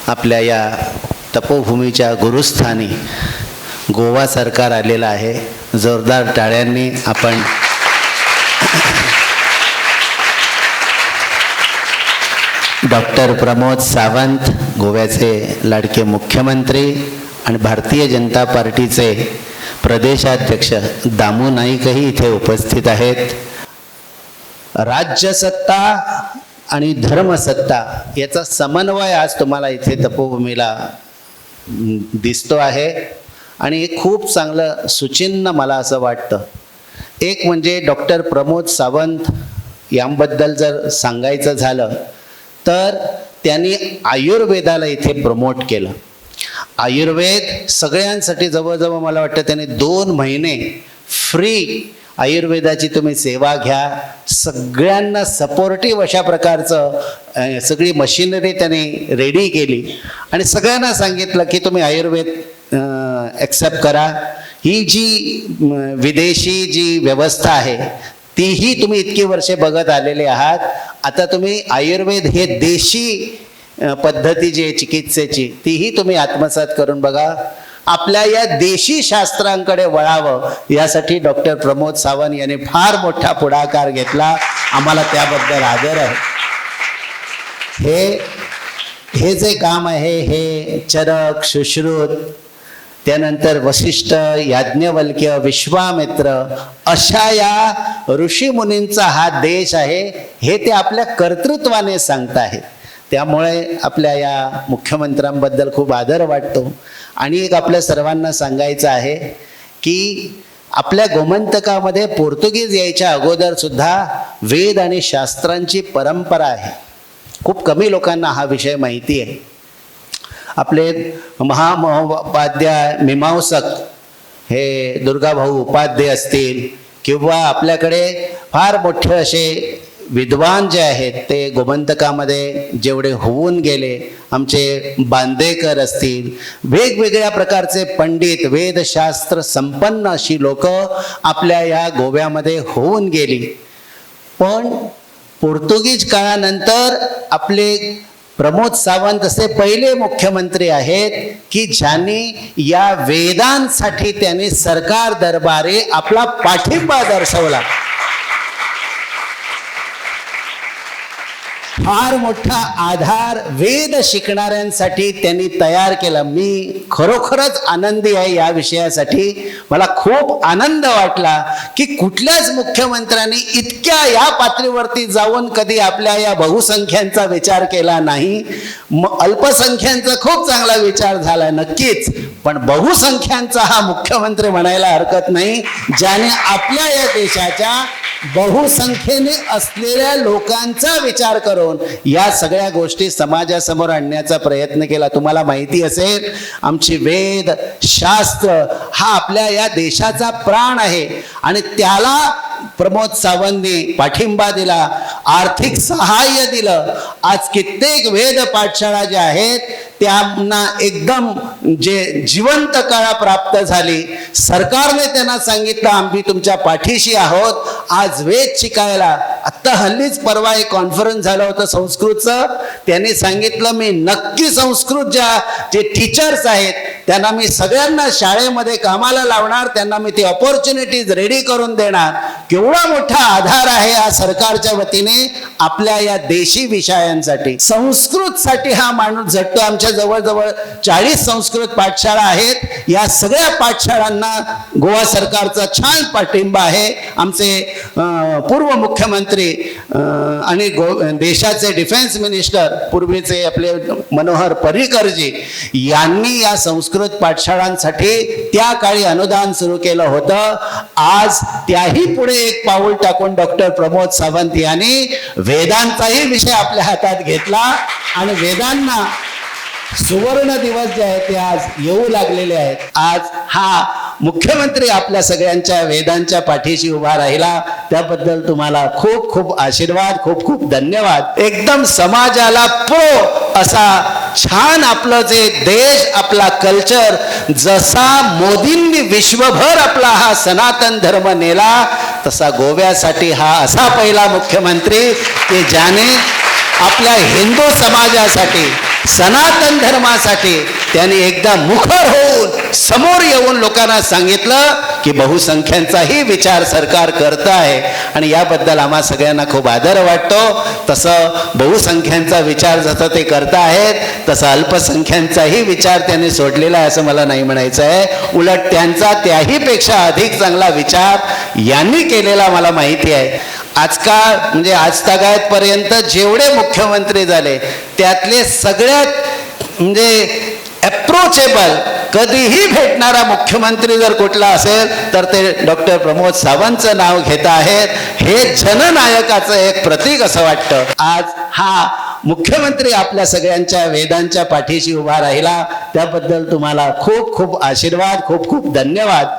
आपल्या या तपोभूमीच्या गुरुस्थानी गोवा सरकार आलेलं आहे. जोरदार टाळ्यांनी आपण डॉक्टर प्रमोद सावंत, गोव्याचे लाडके मुख्यमंत्री आणि भारतीय जनता पार्टीचे प्रदेशाध्यक्ष दामू नाईकही इथे उपस्थित आहेत. राज्यसत्ता आणि धर्मसत्ता याचा समन्वय आज तुम्हाला इथे तपोभूमीला दिसतो आहे आणि हे खूप चांगलं सुचिन्ह मला असं वाटतं. एक म्हणजे डॉक्टर प्रमोद सावंत यांबद्दल जर सांगायचं झालं तर त्यांनी आयुर्वेदाला इथे प्रमोट केलं. आयुर्वेद सगळ्यांसाठी जवळजवळ मला वाटतं त्यांनी 2 महिने फ्री आयुर्वेदाची तुम्ही सेवा घ्या. सगळ्यांना सपोर्टिव्ह अशा प्रकारचं सगळी मशिनरी त्यांनी रेडी केली आणि सगळ्यांना सांगितलं की तुम्ही आयुर्वेद ॲक्सेप्ट करा. ही जी विदेशी जी व्यवस्था आहे तीही तुम्ही इतकी वर्षे बघत आलेले आहात. आता तुम्ही आयुर्वेद हे देशी पद्धती जी आहे चिकित्सेची तीही तुम्ही आत्मसात करून बघा. आपल्या या देशी शास्त्रांकडे वळावं यासाठी डॉक्टर प्रमोद सावंत यांनी फार मोठा पुढाकार घेतला. आम्हाला त्याबद्दल आदर आहे. हे जे काम आहे हे चरक, सुश्रुत, त्यानंतर वशिष्ठ, याज्ञवल्क्य, विश्वामित्र अशा या ऋषीमुनींचा हा देश आहे हे ते आपल्या कर्तृत्वाने सांगत आहेत. त्यामुळे आपल्या या मुख्यमंत्र्यांबद्दल खूप आदर वाटतो. आणि एक आपल्या सर्वांना सांगायचं आहे की आपल्या गोमंतकामध्ये पोर्तुगीज यायच्या अगोदर सुद्धा वेद आणि शास्त्रांची परंपरा आहे. खूप कमी लोकांना हा विषय माहिती आहे. आपले महामहोपाध्याय मीमांसक हे दुर्गाभाऊ उपाध्ये असतील किंवा आपल्याकडे फार मोठे असे विद्वान जे आहेत ते गोमंतकामध्ये जेवढे होऊन गेले, आमचे बांदेकर असतील, वेगवेगळ्या प्रकारचे पंडित, वेदशास्त्र संपन्न अशी लोक आपल्या या गोव्यामध्ये होऊन गेली. पण पोर्तुगीज काळानंतर आपले प्रमोद सावंत असे पहिले मुख्यमंत्री आहेत की ज्यांनी या वेदांसाठी त्यांनी सरकार दरबारी आपला पाठिंबा दर्शवला. फार मोठा आधार वेद शिकणाऱ्यांसाठी त्यांनी तयार केला. मी खरोखरच आनंदी आहे या विषयासाठी. मला खूप आनंद वाटला की कुठल्याच मुख्यमंत्र्यांनी इतक्या या पातळीवरती जाऊन कधी आपल्या या बहुसंख्यांचा विचार केला नाही. अल्पसंख्यांचा खूप चांगला विचार झाला नक्कीच, पण बहुसंख्यांचा हा मुख्यमंत्री म्हणायला हरकत नाही ज्याने आपल्या या देशाच्या बहुसंख्येने असलेल्या लोकांचा विचार करून या सगळ्या गोष्टी समाजासमोर आणण्याचा प्रयत्न केला. तुम्हाला माहिती असेल आमची वेद शास्त्र हा आपल्या या देशाचा प्राण आहे आणि त्याला प्रमोद सावंतनी पाठिंबा दिला, आर्थिक सहाय्य दिलं. आज कित्येक वेद पाठशाळा ज्या आहेत त्यांना एकदम जे जिवंत कळा प्राप्त झाली. सरकारने त्यांना सांगितलं आम्ही तुमच्या पाठीशी आहोत. आज वेद शिकायला आत्ता हल्लीच परवा एक कॉन्फरन्स झालं होतं संस्कृतचं. त्यांनी सांगितलं मी नक्की संस्कृत जे टीचर्स आहेत त्यांना मी सगळ्यांना शाळेमध्ये कामाला लावणार, त्यांना मी ती अपॉर्च्युनिटीज रेडी करून देणार. केवढा मोठा आधार आहे हा सरकारच्या वतीने आपल्या या देशी विषयांसाठी. संस्कृतसाठी हा माणूस झटतो. आमच्या जवळजवळ 40 संस्कृत पाठशाळा आहेत. या सगळ्या पाठशाळांना गोवा सरकारचा छान पाठिंबा आहे. आमचे पूर्व मुख्यमंत्री आणि देशाचे डिफेन्स मिनिस्टर पूर्वीचे आपले मनोहर पर्रिकरजी यांनी या संस्कृत पाठशाळांसाठी त्या काळी अनुदान सुरू केलं होतं. आज त्याही पुढे एक पाऊल टाकून डॉक्टर प्रमोद सावंत यांनी वेदांचाही विषय आपल्या हातात घेतला आणि वेदांना सुवर्ण दिवस जे आहेत ते आज येऊ लागलेले आहेत. आज हा मुख्यमंत्री आपल्या सगळ्यांच्या वेदांच्या पाठीशी उभा राहिला त्याबद्दल तुम्हाला खूप खूप आशीर्वाद, खूप खूप धन्यवाद. एकदम समाजाला असा छान आपलं जे देश, आपला कल्चर जसा मोदींनी विश्वभर आपला हा सनातन धर्म नेला तसा गोव्यासाठी हा असा पहिला मुख्यमंत्री की ज्याने आपल्या हिंदू समाजासाठी सनातन धर्मासाठी त्यांनी एकदा मुखर होऊन समोर येऊन लोकांना सांगितलं की बहुसंख्यांचाही विचार सरकार करत आहे आणि याबद्दल आम्हा सगळ्यांना खूप आदर वाटतो. तसं बहुसंख्यांचा विचार जसं ते करत आहेत तसं अल्पसंख्यांचाही विचार त्यांनी सोडलेला आहे असं मला नाही म्हणायचं आहे. उलट त्यांचा त्याही पेक्षा अधिक चांगला विचार यांनी केलेला मला माहिती आहे. आजकाल म्हणजे आजतागायतपर्यंत जेवढे मुख्यमंत्री झाले त्यातले सगळ्यात म्हणजे अप्रोचेबल कधीही भेटणारा मुख्यमंत्री जर कुठला असेल तर ते डॉक्टर प्रमोद सावंतचं नाव घेत आहेत. हे जननायकाचं एक प्रतीक असं वाटतं. आज हा मुख्यमंत्री आपल्या सगळ्यांच्या वेदांच्या पाठीशी उभा राहिला त्याबद्दल तुम्हाला खूप खूप आशीर्वाद, खूप खूप धन्यवाद.